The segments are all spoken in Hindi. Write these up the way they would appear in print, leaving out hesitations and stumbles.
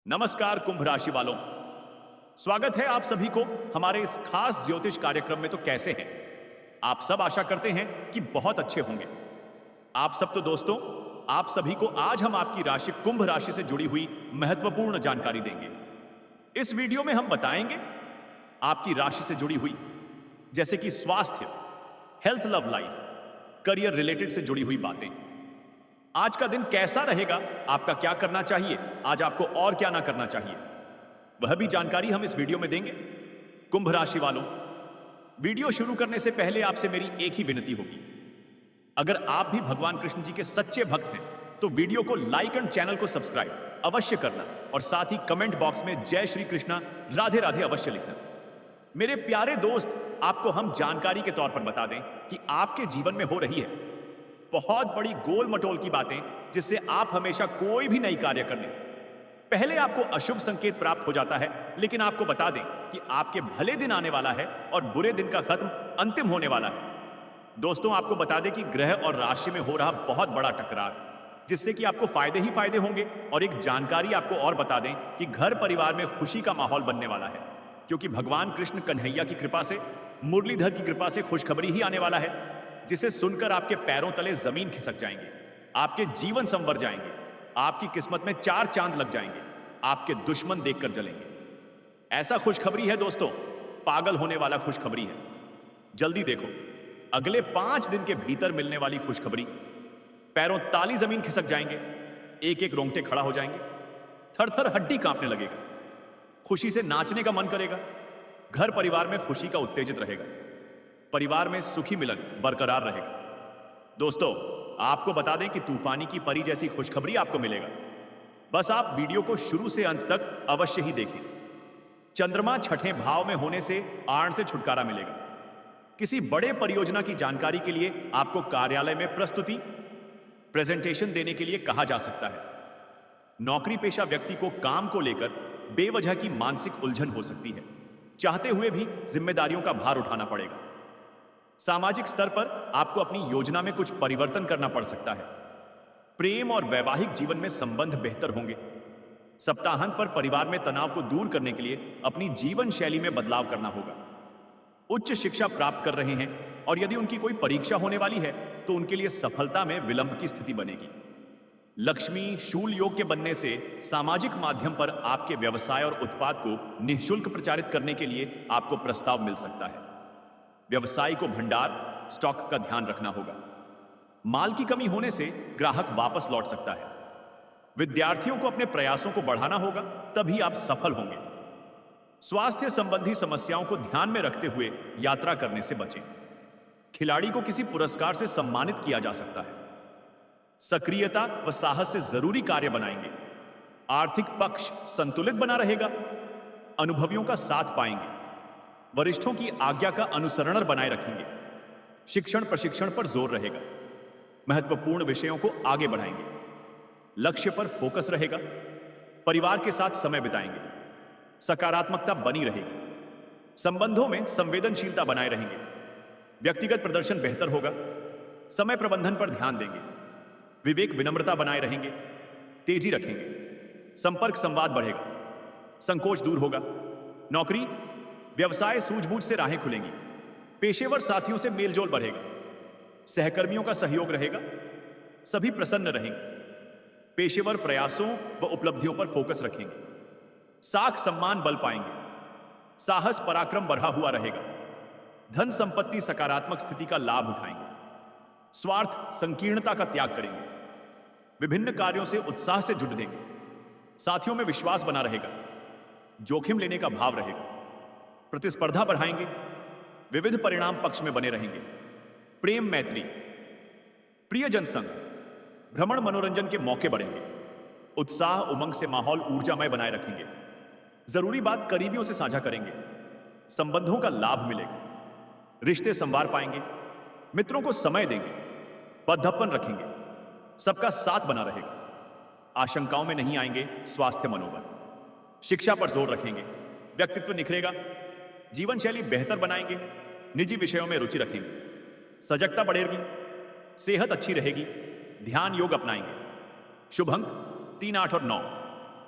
नमस्कार कुंभ राशि वालों। स्वागत है आप सभी को हमारे इस खास ज्योतिष कार्यक्रम में। तो कैसे हैं आप सब? आशा करते हैं कि बहुत अच्छे होंगे आप सब। तो दोस्तों, आप सभी को आज हम आपकी राशि कुंभ राशि से जुड़ी हुई महत्वपूर्ण जानकारी देंगे। इस वीडियो में हम बताएंगे आपकी राशि से जुड़ी हुई जैसे कि स्वास्थ्य, health, love life, career related से जुड़ी हुई बातें। आज का दिन कैसा रहेगा, आपका क्या करना चाहिए, आज आपको और क्या ना करना चाहिए, वह भी जानकारी हम इस वीडियो में देंगे। कुंभ राशि वालों, वीडियो शुरू करने से पहले आपसे मेरी एक ही विनती होगी। अगर आप भी भगवान कृष्ण जी के सच्चे भक्त हैं तो वीडियो को लाइक एंड चैनल को सब्सक्राइब अवश्य करना और साथ ही कमेंट बॉक्स में जय श्री कृष्णा, राधे राधे अवश्य लिखना। मेरे प्यारे दोस्त, आपको हम जानकारी के तौर पर बता दें कि आपके जीवन में हो रही है बहुत बड़ी गोल मटोल की बातें, जिससे आप हमेशा कोई भी नई कार्य करने पहले आपको अशुभ संकेत प्राप्त हो जाता है। लेकिन आपको बता दें कि आपके भले दिन आने वाला है और बुरे दिन का खत्म अंतिम होने वाला है। दोस्तों, आपको बता दें कि ग्रह और राशि में हो रहा बहुत बड़ा टकराव, जिससे कि आपको फायदे ही फायदे होंगे। और एक जानकारी आपको और बता दें कि घर परिवार में खुशी का माहौल बनने वाला है, क्योंकि भगवान कृष्ण कन्हैया की कृपा से, मुरलीधर की कृपा से खुशखबरी ही आने वाला है, जिसे सुनकर आपके पैरों तले जमीन खिसक जाएंगे, आपके जीवन संवर जाएंगे, आपकी किस्मत में चार चांद लग जाएंगे, आपके दुश्मन देखकर जलेंगे। ऐसा खुशखबरी है दोस्तों, पागल होने वाला खुशखबरी है। जल्दी देखो, अगले 5 दिन के भीतर मिलने वाली खुशखबरी। पैरों ताली जमीन खिसक जाएंगे, एक एक रोंगटे खड़ा हो जाएंगे, थर थर हड्डी कांपने लगेगा, खुशी से नाचने का मन करेगा, घर परिवार में खुशी का उत्तेजित रहेगा, परिवार में सुखी मिलन बरकरार रहेगा। दोस्तों, आपको बता दें कि तूफानी की परी जैसी खुशखबरी आपको मिलेगा। बस आप वीडियो को शुरू से अंत तक अवश्य ही देखें। चंद्रमा छठे भाव में होने से आड़ से छुटकारा मिलेगा। किसी बड़े परियोजना की जानकारी के लिए आपको कार्यालय में प्रस्तुति, प्रेजेंटेशन देने के लिए कहा जा सकता है। नौकरी पेशा व्यक्ति को काम को लेकर बेवजह की मानसिक उलझन हो सकती है, चाहते हुए भी जिम्मेदारियों का भार उठाना पड़ेगा। सामाजिक स्तर पर आपको अपनी योजना में कुछ परिवर्तन करना पड़ सकता है। प्रेम और वैवाहिक जीवन में संबंध बेहतर होंगे। सप्ताहांत पर परिवार में तनाव को दूर करने के लिए अपनी जीवन शैली में बदलाव करना होगा। उच्च शिक्षा प्राप्त कर रहे हैं और यदि उनकी कोई परीक्षा होने वाली है तो उनके लिए सफलता में विलंब की स्थिति बनेगी। लक्ष्मी शूल योग के बनने से सामाजिक माध्यम पर आपके व्यवसाय और उत्पाद को निःशुल्क प्रचारित करने के लिए आपको प्रस्ताव मिल सकता है। व्यवसाय को भंडार, स्टॉक का ध्यान रखना होगा। माल की कमी होने से ग्राहक वापस लौट सकता है। विद्यार्थियों को अपने प्रयासों को बढ़ाना होगा, तभी आप सफल होंगे। स्वास्थ्य संबंधी समस्याओं को ध्यान में रखते हुए यात्रा करने से बचें। खिलाड़ी को किसी पुरस्कार से सम्मानित किया जा सकता है। सक्रियता व साहस से जरूरी कार्य बनाएंगे। आर्थिक पक्ष संतुलित बना रहेगा। अनुभवियों का साथ पाएंगे। वरिष्ठों की आज्ञा का अनुसरण बनाए रखेंगे। शिक्षण प्रशिक्षण पर जोर रहेगा। महत्वपूर्ण विषयों को आगे बढ़ाएंगे। लक्ष्य पर फोकस रहेगा। परिवार के साथ समय बिताएंगे। सकारात्मकता बनी रहेगी। संबंधों में संवेदनशीलता बनाए रहेंगे। व्यक्तिगत प्रदर्शन बेहतर होगा। समय प्रबंधन पर ध्यान देंगे। विवेक विनम्रता बनाए रहेंगे। तेजी रखेंगे। संपर्क संवाद बढ़ेगा। संकोच दूर होगा। नौकरी व्यवसाय सूझबूझ से राहें खुलेंगी। पेशेवर साथियों से मेलजोल बढ़ेगा। सहकर्मियों का सहयोग रहेगा। सभी प्रसन्न रहेंगे। पेशेवर प्रयासों व उपलब्धियों पर फोकस रखेंगे। साख सम्मान बल पाएंगे। साहस पराक्रम बढ़ा हुआ रहेगा। धन संपत्ति सकारात्मक स्थिति का लाभ उठाएंगे। स्वार्थ संकीर्णता का त्याग करेंगे। विभिन्न कार्यों से उत्साह से जुड़ देंगे। साथियों में विश्वास बना रहेगा। जोखिम लेने का भाव रहेगा। प्रतिस्पर्धा बढ़ाएंगे। विविध परिणाम पक्ष में बने रहेंगे। प्रेम मैत्री, प्रियजन संग, भ्रमण मनोरंजन के मौके बढ़ेंगे। उत्साह उमंग से माहौल ऊर्जामय बनाए रखेंगे। जरूरी बात करीबियों से साझा करेंगे। संबंधों का लाभ मिलेगा। रिश्ते संवार पाएंगे। मित्रों को समय देंगे। बद्धप्पन रखेंगे। सबका साथ बना रहेगा। आशंकाओं में नहीं आएंगे। स्वास्थ्य मनोबल, शिक्षा पर जोर रखेंगे। व्यक्तित्व निखरेगा। जीवन शैली बेहतर बनाएंगे। निजी विषयों में रुचि रखेंगे। सजगता बढ़ेगी। सेहत अच्छी रहेगी। ध्यान योग अपनाएंगे। शुभ अंक 3, 8 और 9।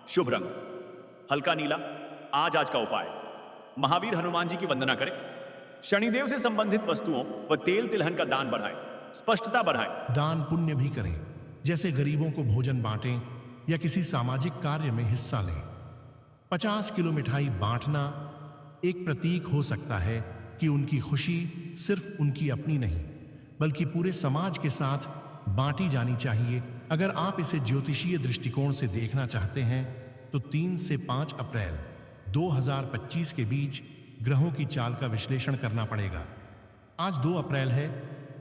शुभ रंग हल्का नीला आज आज का उपाय। महावीर हनुमान जी की वंदना करें। शनिदेव से संबंधित वस्तुओं व तेल तिलहन का दान बढ़ाएं, स्पष्टता बढ़ाएं। दान पुण्य भी करें, जैसे गरीबों को भोजन बांटें या किसी सामाजिक कार्य में हिस्सा लें। 50 किलो मिठाई बांटना एक प्रतीक हो सकता है कि उनकी खुशी सिर्फ उनकी अपनी नहीं बल्कि पूरे समाज के साथ बांटी जानी चाहिए। अगर आप इसे ज्योतिषीय दृष्टिकोण से देखना चाहते हैं तो 3 से 5 अप्रैल 2025 के बीच ग्रहों की चाल का विश्लेषण करना पड़ेगा। आज 2 अप्रैल है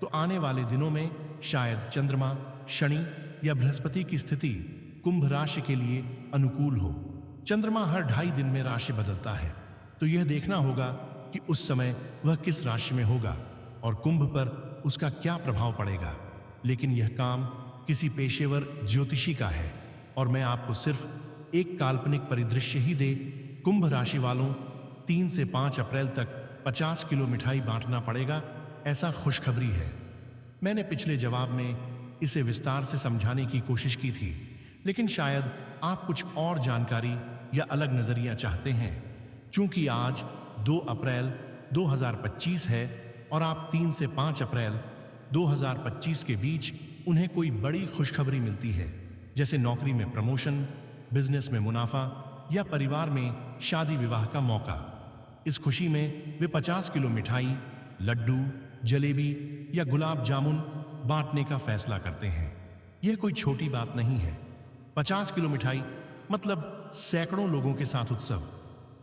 तो आने वाले दिनों में शायद चंद्रमा, शनि या बृहस्पति की स्थिति कुंभ राशि के लिए अनुकूल हो। चंद्रमा हर 2.5 दिन में राशि बदलता है, तो यह देखना होगा कि उस समय वह किस राशि में होगा और कुंभ पर उसका क्या प्रभाव पड़ेगा। लेकिन यह काम किसी पेशेवर ज्योतिषी का है और मैं आपको सिर्फ एक काल्पनिक परिदृश्य ही दे। कुंभ राशि वालों 3 से 5 अप्रैल तक 50 किलो मिठाई बांटना पड़ेगा, ऐसा खुशखबरी है। मैंने पिछले जवाब में इसे विस्तार से समझाने की कोशिश की थी, लेकिन शायद आप कुछ और जानकारी या अलग नजरिया चाहते हैं। चूंकि आज 2 अप्रैल 2025 है और आप 3 से 5 अप्रैल 2025 के बीच उन्हें कोई बड़ी खुशखबरी मिलती है, जैसे नौकरी में प्रमोशन, बिजनेस में मुनाफा या परिवार में शादी विवाह का मौका। इस खुशी में वे 50 किलो मिठाई, लड्डू, जलेबी या गुलाब जामुन बांटने का फैसला करते हैं। यह कोई छोटी बात नहीं है। 50 किलो मिठाई मतलब सैकड़ों लोगों के साथ उत्सव।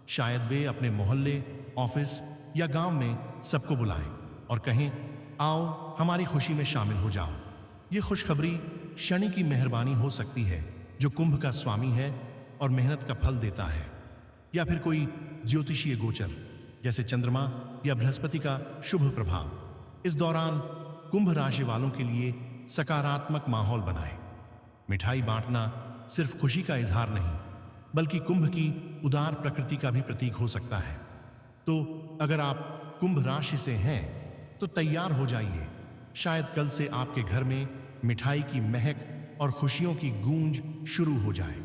शायद वे अपने मोहल्ले, ऑफिस या गांव में सबको बुलाएं और कहें, आओ हमारी खुशी में शामिल हो जाओ। ये खुशखबरी शनि की मेहरबानी हो सकती है, जो कुंभ का स्वामी है और मेहनत का फल देता है, या फिर कोई ज्योतिषीय गोचर जैसे चंद्रमा या बृहस्पति का शुभ प्रभाव। इस दौरान कुंभ राशि वालों के लिए सकारात्मक माहौल बनाएं। मिठाई बांटना सिर्फ खुशी का इजहार नहीं बल्कि कुंभ की उदार प्रकृति का भी प्रतीक हो सकता है। तो अगर आप कुंभ राशि से हैं तो तैयार हो जाइए। शायद कल से आपके घर में मिठाई की महक और खुशियों की गूंज शुरू हो जाए।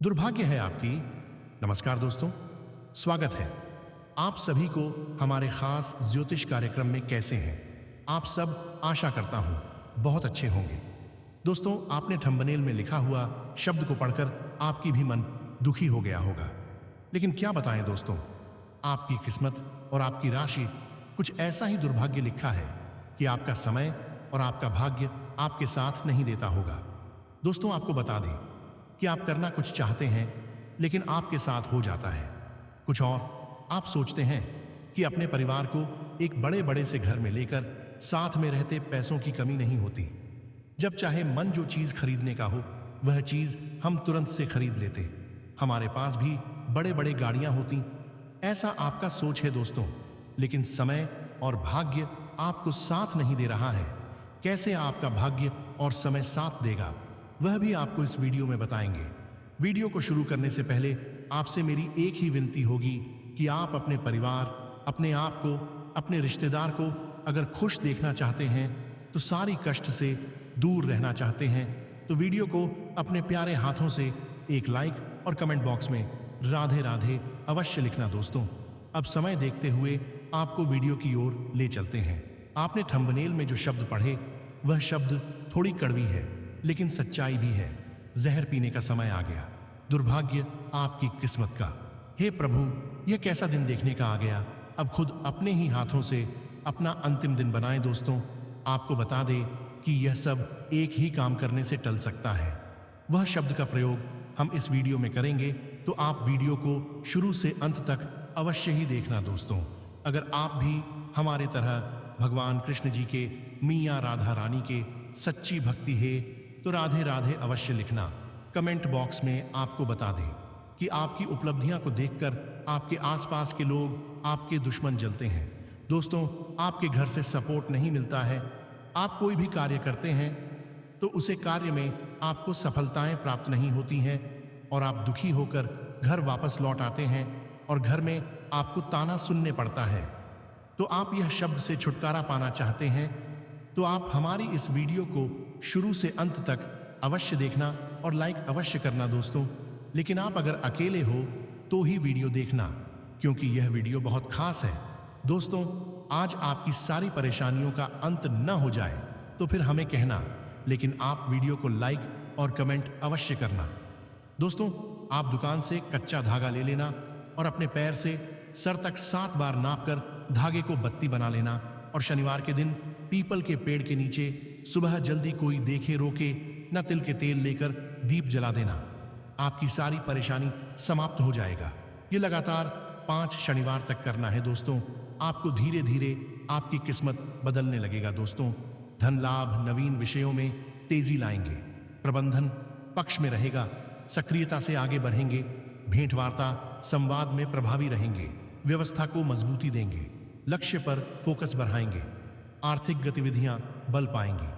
दुर्भाग्य है आपकी। नमस्कार दोस्तों, स्वागत है आप सभी को हमारे खास ज्योतिष कार्यक्रम में। कैसे हैं आप सब? आशा करता हूं बहुत अच्छे होंगे। दोस्तों, आपने थंबनेल में लिखा हुआ शब्द को पढ़कर आपकी भी मन दुखी हो गया होगा। लेकिन क्या बताएं दोस्तों, आपकी किस्मत और आपकी राशि कुछ ऐसा ही दुर्भाग्य लिखा है कि आपका समय और आपका भाग्य आपके साथ नहीं देता होगा। दोस्तों, आपको बता दें कि आप करना कुछ चाहते हैं लेकिन आपके साथ हो जाता है कुछ और। आप सोचते हैं कि अपने परिवार को एक बड़े से घर में लेकर साथ में रहते पैसों की कमी नहीं होती। जब चाहे मन जो चीज खरीदने का हो वह चीज हम तुरंत से खरीद लेते। हमारे पास भी बड़े गाड़ियां होती। ऐसा आपका सोच है दोस्तों, लेकिन समय और भाग्य आपको साथ नहीं दे रहा है। कैसे आपका भाग्य और समय साथ देगा वह भी आपको इस वीडियो में बताएंगे। वीडियो को शुरू करने से पहले आपसे मेरी एक ही विनती होगी कि आप अपने परिवार, अपने आप को, अपने रिश्तेदार को अगर खुश देखना चाहते हैं, तो सारी कष्ट से दूर रहना चाहते हैं, तो वीडियो को अपने प्यारे हाथों से एक लाइक और कमेंट बॉक्स में राधे राधे अवश्य लिखना दोस्तों। अब समय देखते हुए आपको वीडियो की ओर ले चलते हैं। आपने थंबनेल में जो शब्द पढ़े वह शब्द थोड़ी कड़वी है लेकिन सच्चाई भी है। जहर पीने का समय आ गया। दुर्भाग्य आपकी किस्मत का। हे प्रभु, यह कैसा दिन देखने का आ गया। अब खुद अपने ही हाथों से अपना अंतिम दिन बनाएं दोस्तों। आपको बता दें कि यह सब एक ही काम करने से टल सकता है। वह शब्द का प्रयोग हम इस वीडियो में करेंगे, तो आप वीडियो को शुरू से अंत तक अवश्य ही देखना दोस्तों। अगर आप भी हमारे तरह भगवान कृष्ण जी के, मियाँ राधा रानी के सच्ची भक्ति है, तो राधे राधे अवश्य लिखना। कमेंट बॉक्स में आपको बता दें कि आपकी उपलब्धियां को देखकर आपके आसपास के लोग, आपके दुश्मन जलते हैं। दोस्तों, आपके घर से सपोर्ट नहीं मिलता है। आप कोई भी कार्य करते हैं तो उसे कार्य में आपको सफलताएं प्राप्त नहीं होती हैं और आप दुखी होकर घर वापस लौट आते हैं और घर में आपको ताना सुनने पड़ता है। तो आप यह शब्द से छुटकारा पाना चाहते हैं तो आप हमारी इस वीडियो को शुरू से अंत तक अवश्य देखना और लाइक अवश्य करना दोस्तों। लेकिन आप अगर अकेले हो तो ही वीडियो देखना, क्योंकि यह वीडियो बहुत खास है। दोस्तों, आज आपकी सारी परेशानियों का अंत न हो जाए तो फिर हमें कहना, लेकिन आप वीडियो को लाइक और कमेंट अवश्य करना। दोस्तों, आप दुकान से कच्चा धागा ले लेना और अपने पैर से सर तक 7 बार नापकर धागे को बत्ती बना लेना और शनिवार के दिन पीपल के पेड़ के नीचे सुबह जल्दी कोई देखे रोके न तिल के तेल लेकर दीप जला देना। आपकी सारी परेशानी समाप्त हो जाएगा। ये लगातार 5 शनिवार तक करना है दोस्तों। आपको धीरे धीरे आपकी किस्मत बदलने लगेगा दोस्तों। धन लाभ, नवीन विषयों में तेजी लाएंगे, प्रबंधन पक्ष में रहेगा, सक्रियता से आगे बढ़ेंगे, भेंट वार्ता संवाद में प्रभावी रहेंगे, व्यवस्था को मजबूती देंगे, लक्ष्य पर फोकस बढ़ाएंगे, आर्थिक गतिविधियां बल पाएंगी,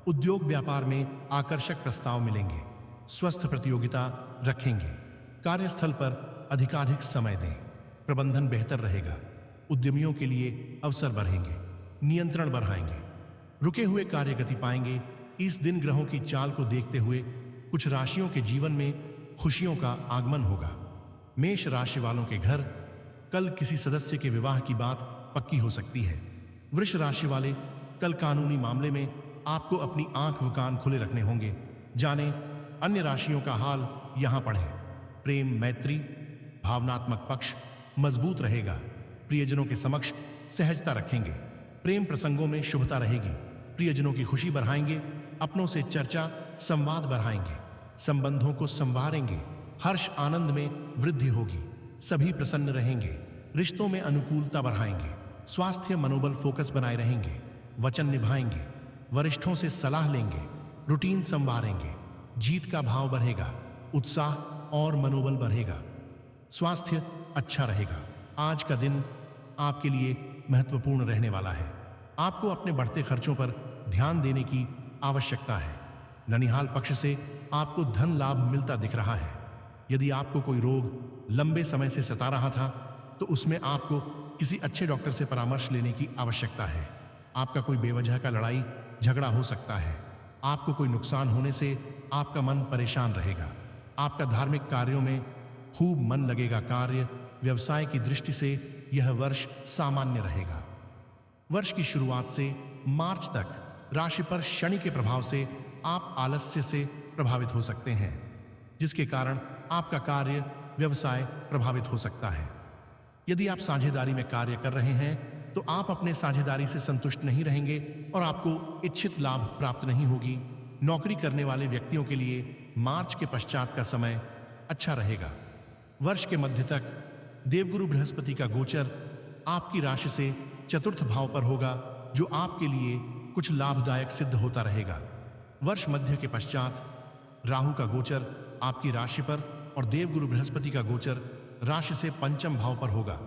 उद्योग व्यापार में आकर्षक प्रस्ताव मिलेंगे, स्वस्थ प्रतियोगिता रखेंगे, कार्यस्थल पर अधिकाधिक समय दें, प्रबंधन बेहतर रहेगा, उद्यमियों के लिए अवसर बढ़ेंगे, नियंत्रण बढ़ाएंगे, रुके हुए कार्य गति पाएंगे। इस दिन ग्रहों की चाल को देखते हुए कुछ राशियों के जीवन में खुशियों का आगमन होगा। मेष राशि वालों के घर कल किसी सदस्य के विवाह की बात पक्की हो सकती है। वृष राशि वाले कल कानूनी मामले में आपको अपनी आंख व कान खुले रखने होंगे। जाने अन्य राशियों का हाल यहां पढ़ें। प्रेम, मैत्री, भावनात्मक पक्ष मजबूत रहेगा। प्रियजनों के समक्ष सहजता रखेंगे। प्रेम प्रसंगों में शुभता रहेगी। प्रियजनों की खुशी बढ़ाएंगे। अपनों से चर्चा संवाद बढ़ाएंगे। संबंधों को संवारेंगे। हर्ष आनंद में वृद्धि होगी। सभी प्रसन्न रहेंगे। रिश्तों में अनुकूलता बढ़ाएंगे। स्वास्थ्य मनोबल फोकस बनाए रहेंगे। वचन निभाएंगे। वरिष्ठों से सलाह लेंगे। रूटीन संवारेंगे। जीत का भाव बढ़ेगा। उत्साह और मनोबल बढ़ेगा। स्वास्थ्य अच्छा रहेगा। आज का दिन आपके लिए महत्वपूर्ण रहने वाला है। आपको अपने बढ़ते खर्चों पर ध्यान देने की आवश्यकता है। ननिहाल पक्ष से आपको धन लाभ मिलता दिख रहा है। यदि आपको कोई रोग लंबे समय से सता रहा था तो उसमें आपको किसी अच्छे डॉक्टर से परामर्श लेने की आवश्यकता है। आपका कोई बेवजह का लड़ाई झगड़ा हो सकता है। आपको कोई नुकसान होने से आपका मन परेशान रहेगा। आपका धार्मिक कार्यों में खूब मन लगेगा। कार्य व्यवसाय की दृष्टि से यह वर्ष सामान्य रहेगा। वर्ष की शुरुआत से मार्च तक राशि पर शनि के प्रभाव से आप आलस्य से प्रभावित हो सकते हैं, जिसके कारण आपका कार्य व्यवसाय प्रभावित हो सकता है। यदि आप साझेदारी में कार्य कर रहे हैं तो आप अपने साझेदारी से संतुष्ट नहीं रहेंगे और आपको इच्छित लाभ प्राप्त नहीं होगी। नौकरी करने वाले व्यक्तियों के लिए मार्च के पश्चात का समय अच्छा रहेगा। वर्ष के मध्य तक देवगुरु बृहस्पति का गोचर आपकी राशि से चतुर्थ भाव पर होगा, जो आपके लिए कुछ लाभदायक सिद्ध होता रहेगा। वर्ष मध्य के पश्चात राहु का गोचर आपकी राशि पर और देवगुरु बृहस्पति का गोचर राशि से पंचम भाव पर होगा।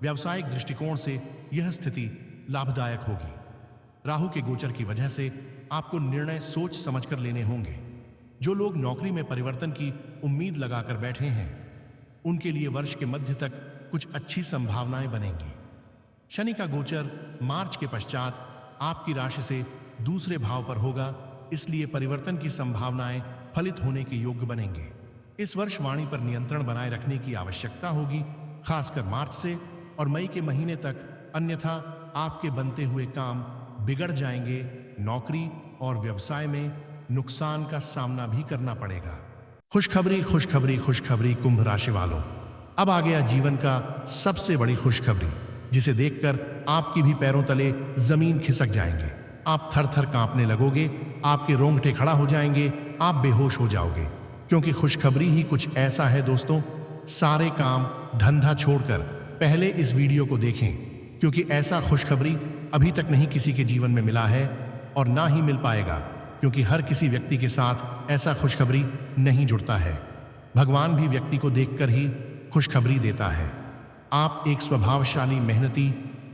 व्यावसायिक दृष्टिकोण से यह स्थिति लाभदायक होगी। राहु के गोचर की वजह से आपको निर्णय सोच समझकर लेने होंगे। जो लोग नौकरी में परिवर्तन की उम्मीद लगाकर बैठे हैं, उनके लिए वर्ष के मध्य तक कुछ अच्छी संभावनाएं बनेंगी। शनि का गोचर मार्च के पश्चात आपकी राशि से दूसरे भाव पर होगा, इसलिए परिवर्तन की संभावनाएं फलित होने के योग्य बनेंगे। इस वर्ष वाणी पर नियंत्रण बनाए रखने की आवश्यकता होगी, खासकर मार्च से और मई के महीने तक, अन्यथा आपके बनते हुए काम बिगड़ जाएंगे। नौकरी और व्यवसाय में नुकसान का सामना भी करना पड़ेगा। खुशखबरी खुशखबरी खुशखबरी कुंभ राशि वालों, अब आ गया जीवन का सबसे बड़ी खुशखबरी, जिसे देखकर आपकी भी पैरों तले जमीन खिसक जाएंगे। आप थर थर कांपने लगोगे, आपके रोंगटे खड़ा हो जाएंगे, आप बेहोश हो जाओगे, क्योंकि खुशखबरी ही कुछ ऐसा है दोस्तों। सारे काम धंधा छोड़कर पहले इस वीडियो को देखें, क्योंकि ऐसा खुशखबरी अभी तक नहीं किसी के जीवन में मिला है और ना ही मिल पाएगा, क्योंकि हर किसी व्यक्ति के साथ ऐसा खुशखबरी नहीं जुड़ता है। भगवान भी व्यक्ति को देखकर ही खुशखबरी देता है। आप एक स्वभावशाली, मेहनती,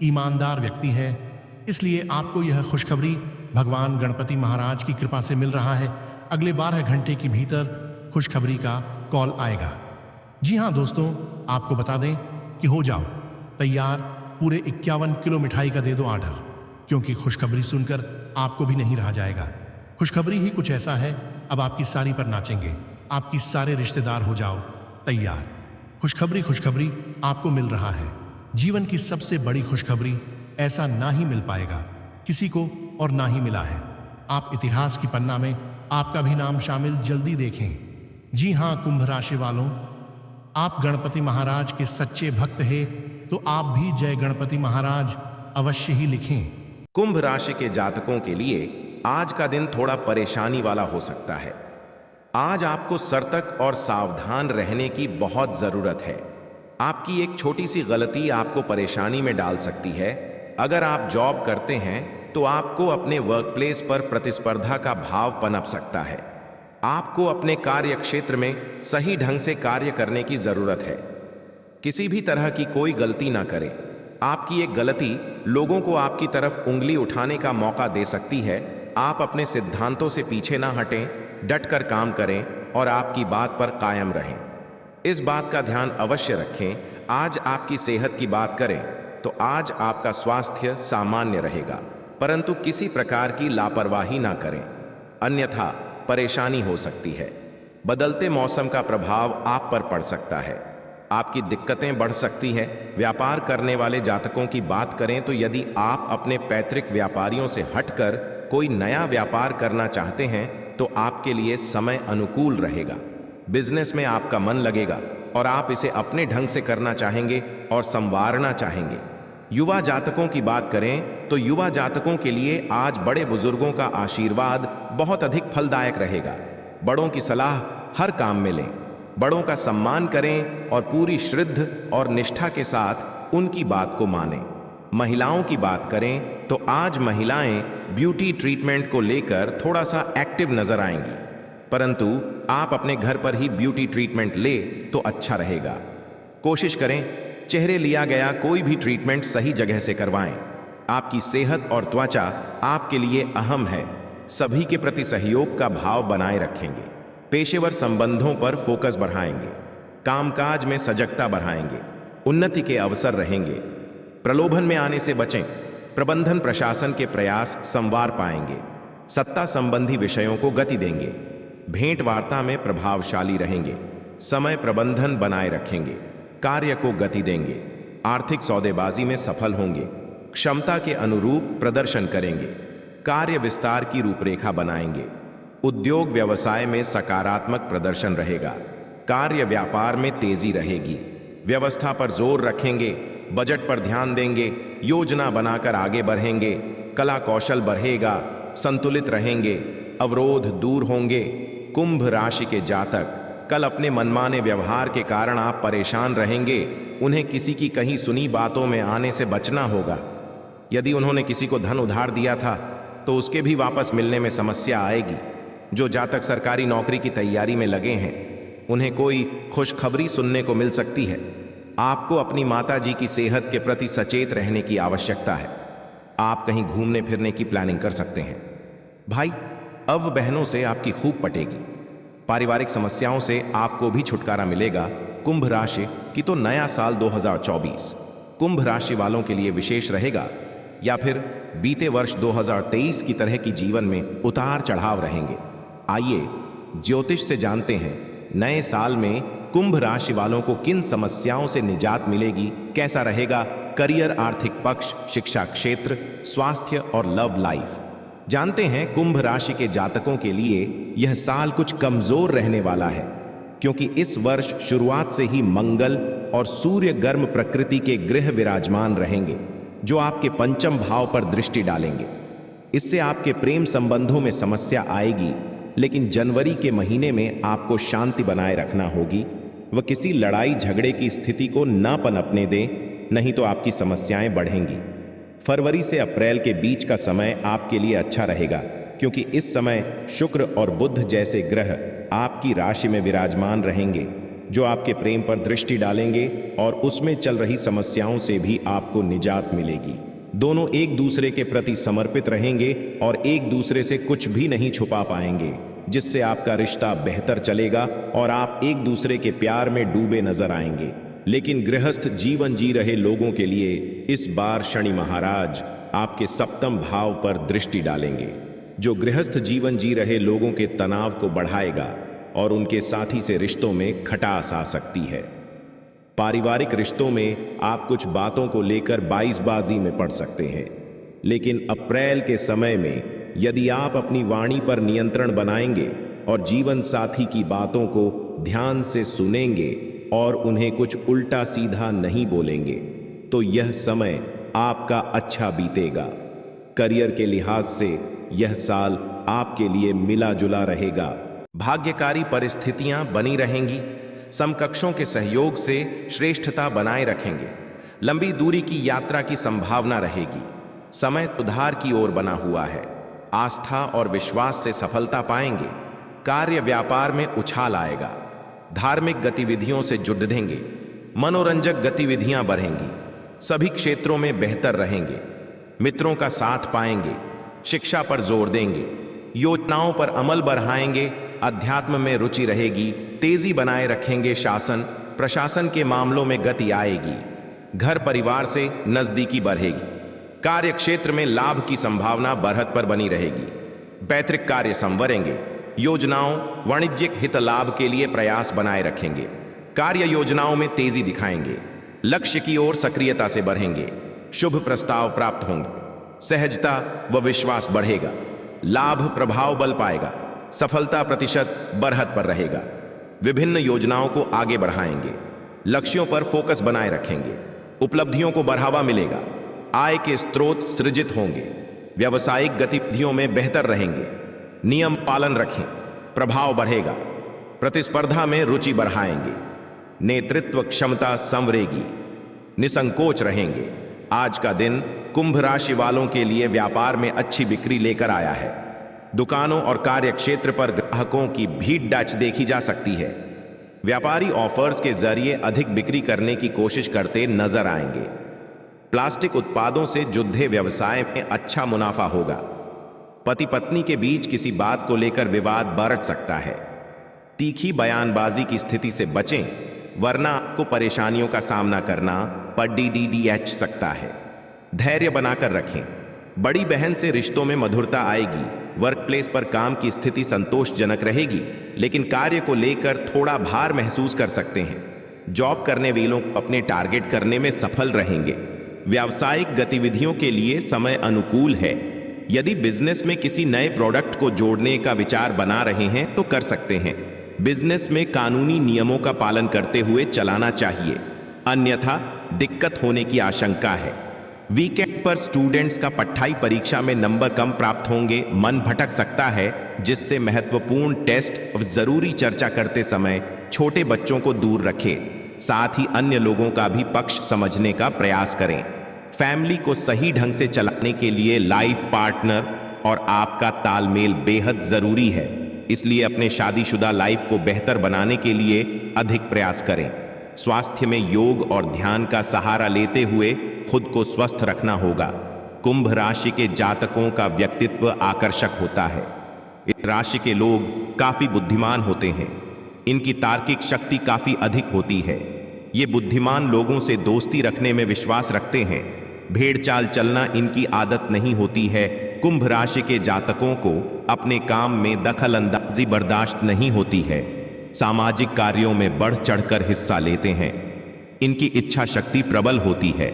ईमानदार व्यक्ति हैं, इसलिए आपको यह खुशखबरी भगवान गणपति महाराज की कृपा से मिल रहा है। अगले 12 घंटे के भीतर खुशखबरी का कॉल आएगा। जी हाँ दोस्तों, आपको बता दें कि हो जाओ तैयार, पूरे 51 किलो मिठाई का दे दो ऑर्डर, क्योंकि खुशखबरी सुनकर आपको भी नहीं रहा जाएगा। खुशखबरी ही कुछ ऐसा है, अब आपकी सारी पर नाचेंगे, आपकी सारे रिश्तेदार हो जाओ तैयार। खुशखबरी खुशखबरी आपको मिल रहा है। जीवन की सबसे बड़ी खुशखबरी ऐसा ना ही मिल पाएगा किसी को और ना ही मिला है। आप इतिहास की पन्ना में आपका भी नाम शामिल जल्दी देखें। जी हां कुंभ राशि वालों, आप गणपति महाराज के सच्चे भक्त हैं तो आप भी जय गणपति महाराज अवश्य ही लिखें। कुंभ राशि के जातकों के लिए आज का दिन थोड़ा परेशानी वाला हो सकता है। आज आपको सतर्क और सावधान रहने की बहुत जरूरत है। आपकी एक छोटी सी गलती आपको परेशानी में डाल सकती है। अगर आप जॉब करते हैं तो आपको अपने वर्कप्लेस पर प्रतिस्पर्धा का भाव पनप सकता है। आपको अपने कार्य क्षेत्र में सही ढंग से कार्य करने की जरूरत है। किसी भी तरह की कोई गलती ना करें। आपकी एक गलती लोगों को आपकी तरफ उंगली उठाने का मौका दे सकती है। आप अपने सिद्धांतों से पीछे ना हटें, डटकर काम करें और आपकी बात पर कायम रहें। इस बात का ध्यान अवश्य रखें। आज आपकी सेहत की बात करें तो आज आपका स्वास्थ्य सामान्य रहेगा, परंतु किसी प्रकार की लापरवाही ना करें, अन्यथा परेशानी हो सकती है। बदलते मौसम का प्रभाव आप पर पड़ सकता है। आपकी दिक्कतें बढ़ सकती है। व्यापार करने वाले जातकों की बात करें तो यदि आप अपने पैतृक व्यापारियों से हटकर कोई नया व्यापार करना चाहते हैं तो आपके लिए समय अनुकूल रहेगा। बिजनेस में आपका मन लगेगा और आप इसे अपने ढंग से करना चाहेंगे और संवारना चाहेंगे। युवा जातकों की बात करें तो युवा जातकों के लिए आज बड़े बुजुर्गों का आशीर्वाद बहुत अधिक फलदायक रहेगा। बड़ों की सलाह हर काम में लें, बड़ों का सम्मान करें और पूरी श्रद्धा और निष्ठा के साथ उनकी बात को मानें। महिलाओं की बात करें तो आज महिलाएं ब्यूटी ट्रीटमेंट को लेकर थोड़ा सा एक्टिव नजर आएंगी, परंतु आप अपने घर पर ही ब्यूटी ट्रीटमेंट ले तो अच्छा रहेगा। कोशिश करें चेहरे लिया गया कोई भी ट्रीटमेंट सही जगह से करवाएं। आपकी सेहत और त्वचा आपके लिए अहम है। सभी के प्रति सहयोग का भाव बनाए रखेंगे। पेशेवर संबंधों पर फोकस बढ़ाएंगे। कामकाज में सजगता बढ़ाएंगे। उन्नति के अवसर रहेंगे। प्रलोभन में आने से बचें। प्रबंधन प्रशासन के प्रयास संवार पाएंगे। सत्ता संबंधी विषयों को गति देंगे। भेंट वार्ता में प्रभावशाली रहेंगे। समय प्रबंधन बनाए रखेंगे। कार्य को गति देंगे। आर्थिक सौदेबाजी में सफल होंगे। क्षमता के अनुरूप प्रदर्शन करेंगे। कार्य विस्तार की रूपरेखा बनाएंगे। उद्योग व्यवसाय में सकारात्मक प्रदर्शन रहेगा। कार्य व्यापार में तेजी रहेगी। व्यवस्था पर जोर रखेंगे। बजट पर ध्यान देंगे। योजना बनाकर आगे बढ़ेंगे। कला कौशल बढ़ेगा। संतुलित रहेंगे। अवरोध दूर होंगे। कुंभ राशि के जातक कल अपने मनमाने व्यवहार के कारण आप परेशान रहेंगे। उन्हें किसी की कहीं सुनी बातों में आने से बचना होगा। यदि उन्होंने किसी को धन उधार दिया था तो उसके भी वापस मिलने में समस्या आएगी। जो जातक सरकारी नौकरी की तैयारी में लगे हैं उन्हें कोई खुशखबरी सुनने को मिल सकती है। आपको अपनी माता जी की सेहत के प्रति सचेत रहने की आवश्यकता है। आप कहीं घूमने फिरने की प्लानिंग कर सकते हैं। भाई अब बहनों से आपकी खूब पटेगी। पारिवारिक समस्याओं से आपको भी छुटकारा मिलेगा। कुंभ राशि की तो नया साल 2024 कुंभ राशि वालों के लिए विशेष रहेगा या फिर बीते वर्ष 2023 की तरह की जीवन में उतार चढ़ाव रहेंगे। आइए ज्योतिष से जानते हैं नए साल में कुंभ राशि वालों को किन समस्याओं से निजात मिलेगी, कैसा रहेगा करियर, आर्थिक पक्ष, शिक्षा क्षेत्र, स्वास्थ्य और लव लाइफ। जानते हैं कुंभ राशि के जातकों के लिए यह साल कुछ कमजोर रहने वाला है, क्योंकि इस वर्ष शुरुआत से ही मंगल और सूर्य गर्म प्रकृति के ग्रह विराजमान रहेंगे जो आपके पंचम भाव पर दृष्टि डालेंगे। इससे आपके प्रेम संबंधों में समस्या आएगी, लेकिन जनवरी के महीने में आपको शांति बनाए रखना होगी। वह किसी लड़ाई झगड़े की स्थिति को ना पनपने दें, नहीं तो आपकी समस्याएं बढ़ेंगी। फरवरी से अप्रैल के बीच का समय आपके लिए अच्छा रहेगा, क्योंकि इस समय शुक्र और बुध जैसे ग्रह आपकी राशि में विराजमान रहेंगे जो आपके प्रेम पर दृष्टि डालेंगे और उसमें चल रही समस्याओं से भी आपको निजात मिलेगी। दोनों एक दूसरे के प्रति समर्पित रहेंगे और एक दूसरे से कुछ भी नहीं छुपा पाएंगे, जिससे आपका रिश्ता बेहतर चलेगा और आप एक दूसरे के प्यार में डूबे नजर आएंगे। लेकिन गृहस्थ जीवन जी रहे लोगों के लिए इस बार शनि महाराज आपके सप्तम भाव पर दृष्टि डालेंगे, जो गृहस्थ जीवन जी रहे लोगों के तनाव को बढ़ाएगा और उनके साथी से रिश्तों में खटास आ सकती है। पारिवारिक रिश्तों में आप कुछ बातों को लेकर बाईसबाजी में पड़ सकते हैं, लेकिन अप्रैल के समय में यदि आप अपनी वाणी पर नियंत्रण बनाएंगे और जीवन साथी की बातों को ध्यान से सुनेंगे और उन्हें कुछ उल्टा सीधा नहीं बोलेंगे, तो यह समय आपका अच्छा बीतेगा। करियर के लिहाज से यह साल आपके लिए मिला जुला रहेगा। भाग्यकारी परिस्थितियां बनी रहेंगी। समकक्षों के सहयोग से श्रेष्ठता बनाए रखेंगे। लंबी दूरी की यात्रा की संभावना रहेगी। समय सुधार की ओर बना हुआ है। आस्था और विश्वास से सफलता पाएंगे। कार्य व्यापार में उछाल आएगा। धार्मिक गतिविधियों से जुड़ेंगे। मनोरंजक गतिविधियां बढ़ेंगी। सभी क्षेत्रों में बेहतर रहेंगे। मित्रों का साथ पाएंगे। शिक्षा पर जोर देंगे। योजनाओं पर अमल बढ़ाएंगे। अध्यात्म में रुचि रहेगी। तेजी बनाए रखेंगे। शासन प्रशासन के मामलों में गति आएगी। घर परिवार से नजदीकी बढ़ेगी। कार्य क्षेत्र में लाभ की संभावना बढ़त पर बनी रहेगी। पैतृक कार्य संवरेंगे। योजनाओं वाणिज्यिक हित लाभ के लिए प्रयास बनाए रखेंगे। कार्य योजनाओं में तेजी दिखाएंगे। लक्ष्य की ओर सक्रियता से बढ़ेंगे। शुभ प्रस्ताव प्राप्त होंगे। सहजता व विश्वास बढ़ेगा। लाभ प्रभाव बल पाएगा। सफलता प्रतिशत बढ़त पर रहेगा। विभिन्न योजनाओं को आगे बढ़ाएंगे। लक्ष्यों पर फोकस बनाए रखेंगे। उपलब्धियों को बढ़ावा मिलेगा। आय के स्रोत सृजित होंगे। व्यावसायिक गतिविधियों में बेहतर रहेंगे। नियम पालन रखें। प्रभाव बढ़ेगा। प्रतिस्पर्धा में रुचि बढ़ाएंगे। नेतृत्व क्षमता संवरेगी। निसंकोच रहेंगे। आज का दिन कुंभ राशि वालों के लिए व्यापार में अच्छी बिक्री लेकर आया है। दुकानों और कार्य क्षेत्र पर ग्राहकों की भीड़ डाच देखी जा सकती है। व्यापारी ऑफर्स के जरिए अधिक बिक्री करने की कोशिश करते नजर आएंगे। प्लास्टिक उत्पादों से जुड़े व्यवसाय में अच्छा मुनाफा होगा। पति पत्नी के बीच किसी बात को लेकर विवाद बढ़ सकता है। तीखी बयानबाजी की स्थिति से बचें, वरना आपको परेशानियों का सामना करना पड़ सकता है। धैर्य बनाकर रखें। बड़ी बहन से रिश्तों में मधुरता आएगी। वर्क प्लेस पर काम की स्थिति संतोषजनक रहेगी, लेकिन कार्य को लेकर थोड़ा भार महसूस कर सकते हैं। जॉब करने वालों को अपने टारगेट करने में सफल रहेंगे। व्यावसायिक गतिविधियों के लिए समय अनुकूल है। यदि बिजनेस में किसी नए प्रोडक्ट को जोड़ने का विचार बना रहे हैं तो कर सकते हैं। बिजनेस में कानूनी नियमों का पालन करते हुए चलाना चाहिए, अन्यथा दिक्कत होने की आशंका है। वीकेंड पर स्टूडेंट्स का पढ़ाई परीक्षा में नंबर कम प्राप्त होंगे। मन भटक सकता है, जिससे महत्वपूर्ण टेस्ट और जरूरी चर्चा करते समय छोटे बच्चों को दूर रखें। साथ ही अन्य लोगों का भी पक्ष समझने का प्रयास करें। फैमिली को सही ढंग से चलाने के लिए लाइफ पार्टनर और आपका तालमेल बेहद जरूरी है। इसलिए अपने शादीशुदा लाइफ को बेहतर बनाने के लिए अधिक प्रयास करें। स्वास्थ्य में योग और ध्यान का सहारा लेते हुए खुद को स्वस्थ रखना होगा। कुंभ राशि के जातकों का व्यक्तित्व आकर्षक होता है। इस राशि के लोग काफी बुद्धिमान होते हैं। इनकी तार्किक शक्ति काफी अधिक होती है। ये बुद्धिमान लोगों से दोस्ती रखने में विश्वास रखते हैं। भेड़ चाल चलना इनकी आदत नहीं होती है। कुंभ राशि के जातकों को अपने काम में दखल अंदाजी बर्दाश्त नहीं होती है। सामाजिक कार्यों में बढ़ चढ़कर हिस्सा लेते हैं। इनकी इच्छा शक्ति प्रबल होती है।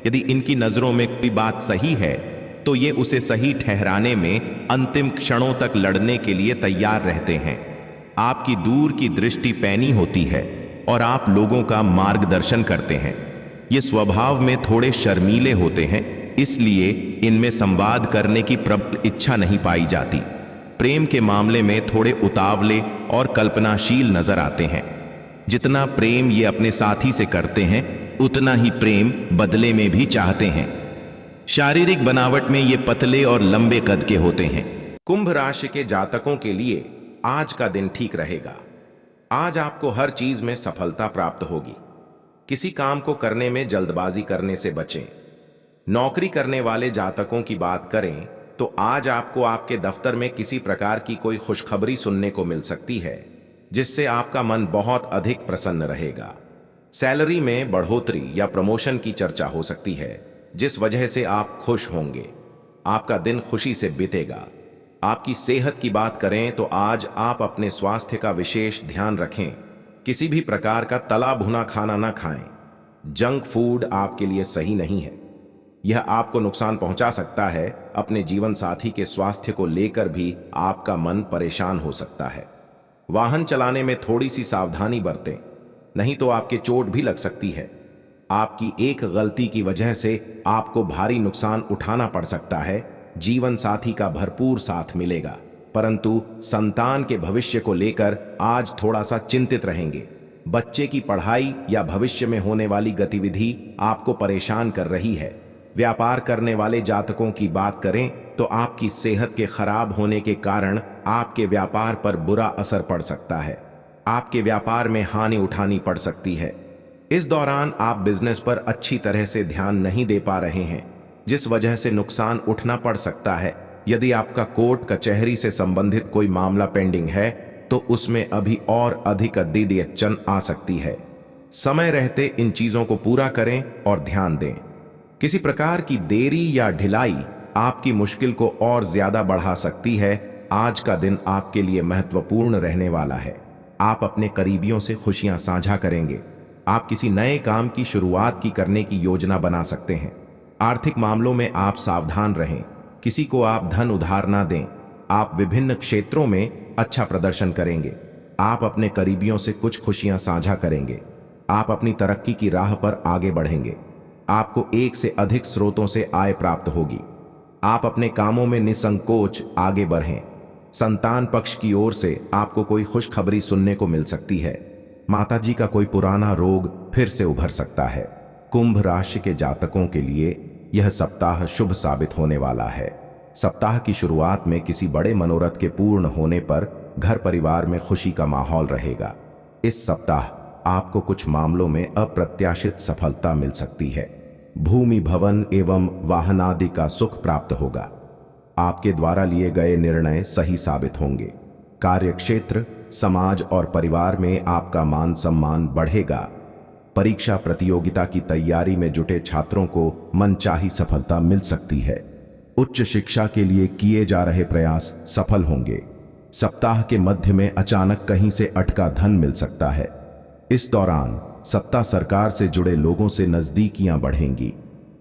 यदि इनकी नजरों में कोई बात सही है तो ये उसे सही ठहराने में अंतिम क्षणों तक लड़ने के लिए तैयार रहते हैं। आपकी दूर की दृष्टि पैनी होती है और आप लोगों का मार्गदर्शन करते हैं। ये स्वभाव में थोड़े शर्मीले होते हैं, इसलिए इनमें संवाद करने की प्रबल इच्छा नहीं पाई जाती। प्रेम के मामले में थोड़े उतावले और कल्पनाशील नजर आते हैं। जितना प्रेम ये अपने साथी से करते हैं, उतना ही प्रेम बदले में भी चाहते हैं। शारीरिक बनावट में ये पतले और लंबे कद के होते हैं। कुंभ राशि के जातकों के लिए आज का दिन ठीक रहेगा। आज आपको हर चीज में सफलता प्राप्त होगी। किसी काम को करने में जल्दबाजी करने से बचें। नौकरी करने वाले जातकों की बात करें तो आज आपको आपके दफ्तर में किसी प्रकार की कोई खुशखबरी सुनने को मिल सकती है, जिससे आपका मन बहुत अधिक प्रसन्न रहेगा। सैलरी में बढ़ोतरी या प्रमोशन की चर्चा हो सकती है, जिस वजह से आप खुश होंगे। आपका दिन खुशी से बीतेगा। आपकी सेहत की बात करें तो आज आप अपने स्वास्थ्य का विशेष ध्यान रखें। किसी भी प्रकार का तला भुना खाना ना खाएं। जंक फूड आपके लिए सही नहीं है। यह आपको नुकसान पहुंचा सकता है। अपने जीवन साथी के स्वास्थ्य को लेकर भी आपका मन परेशान हो सकता है। वाहन चलाने में थोड़ी सी सावधानी बरतें, नहीं तो आपके चोट भी लग सकती है। आपकी एक गलती की वजह से आपको भारी नुकसान उठाना पड़ सकता है। जीवन साथी का भरपूर साथ मिलेगा, परंतु संतान के भविष्य को लेकर आज थोड़ा सा चिंतित रहेंगे। बच्चे की पढ़ाई या भविष्य में होने वाली गतिविधि आपको परेशान कर रही है। व्यापार करने वाले जातकों की बात करें तो आपकी सेहत के खराब होने के कारण आपके व्यापार पर बुरा असर पड़ सकता है। आपके व्यापार में हानि उठानी पड़ सकती है। इस दौरान आप बिजनेस पर अच्छी तरह से ध्यान नहीं दे पा रहे हैं, जिस वजह से नुकसान उठना पड़ सकता है। यदि आपका कोर्ट कचहरी से संबंधित कोई मामला पेंडिंग है तो उसमें अभी और अधिक अड़चन आ सकती है। समय रहते इन चीजों को पूरा करें और ध्यान दें। किसी प्रकार की देरी या ढिलाई आपकी मुश्किल को और ज्यादा बढ़ा सकती है। आज का दिन आपके लिए महत्वपूर्ण रहने वाला है। आप अपने करीबियों से खुशियां साझा करेंगे। आप किसी नए काम की शुरुआत करने की योजना बना सकते हैं। आर्थिक मामलों में आप सावधान रहें। किसी को आप धन उधार ना दें। आप विभिन्न क्षेत्रों में अच्छा प्रदर्शन करेंगे। आप अपने करीबियों से कुछ खुशियां साझा करेंगे। आप अपनी तरक्की की राह पर आगे बढ़ेंगे। आपको एक से अधिक स्रोतों से आय प्राप्त होगी। आप अपने कामों में निसंकोच आगे बढ़ें। संतान पक्ष की ओर से आपको कोई खुशखबरी सुनने को मिल सकती है। माताजी का कोई पुराना रोग फिर से उभर सकता है। कुंभ राशि के जातकों के लिए यह सप्ताह शुभ साबित होने वाला है। सप्ताह की शुरुआत में किसी बड़े मनोरथ के पूर्ण होने पर घर परिवार में खुशी का माहौल रहेगा। इस सप्ताह आपको कुछ मामलों में अप्रत्याशित सफलता मिल सकती है। भूमि, भवन एवं वाहन आदि का सुख प्राप्त होगा। आपके द्वारा लिए गए निर्णय सही साबित होंगे। कार्यक्षेत्र, समाज और परिवार में आपका मान सम्मान बढ़ेगा। परीक्षा प्रतियोगिता की तैयारी में जुटे छात्रों को मनचाही सफलता मिल सकती है। उच्च शिक्षा के लिए किए जा रहे प्रयास सफल होंगे। सप्ताह के मध्य में अचानक कहीं से अटका धन मिल सकता है। इस दौरान सत्ता सरकार से जुड़े लोगों से नजदीकियां बढ़ेंगी।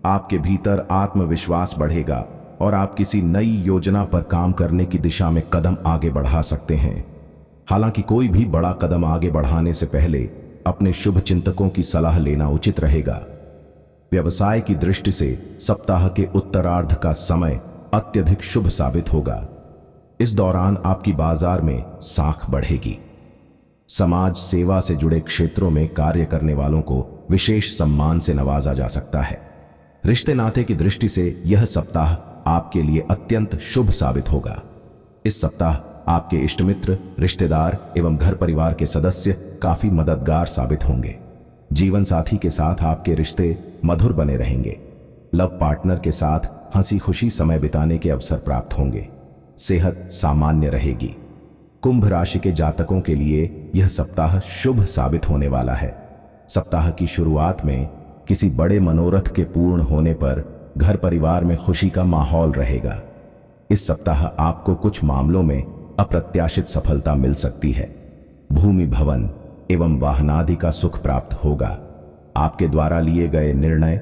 आपके भीतर आत्मविश्वास बढ़ेगा और आप किसी नई योजना पर काम करने की दिशा में कदम आगे बढ़ा सकते हैं। हालांकि कोई भी बड़ा कदम आगे बढ़ाने से पहले अपने शुभ चिंतकों की सलाह लेना उचित रहेगा। व्यवसाय की दृष्टि से सप्ताह के उत्तरार्ध का समय अत्यधिक शुभ साबित होगा। इस दौरान आपकी बाजार में साख बढ़ेगी। समाज सेवा से जुड़े क्षेत्रों में कार्य करने वालों को विशेष सम्मान से नवाजा जा सकता है। रिश्ते नाते की दृष्टि से यह सप्ताह आपके लिए अत्यंत शुभ साबित होगा। इस सप्ताह आपके इष्ट मित्र, रिश्तेदार एवं घर परिवार के सदस्य काफी मददगार साबित होंगे। जीवन साथी के साथ आपके रिश्ते मधुर बने रहेंगे। लव पार्टनर के साथ हंसी खुशी समय बिताने के अवसर प्राप्त होंगे। सेहत सामान्य रहेगी। कुंभ राशि के जातकों के लिए यह सप्ताह शुभ साबित होने वाला है। सप्ताह की शुरुआत में किसी बड़े मनोरथ के पूर्ण होने पर घर परिवार में खुशी का माहौल रहेगा। इस सप्ताह आपको कुछ मामलों में अप्रत्याशित सफलता मिल सकती है। भूमि, भवन एवं वाहनादि का सुख प्राप्त होगा। आपके द्वारा लिए गए निर्णय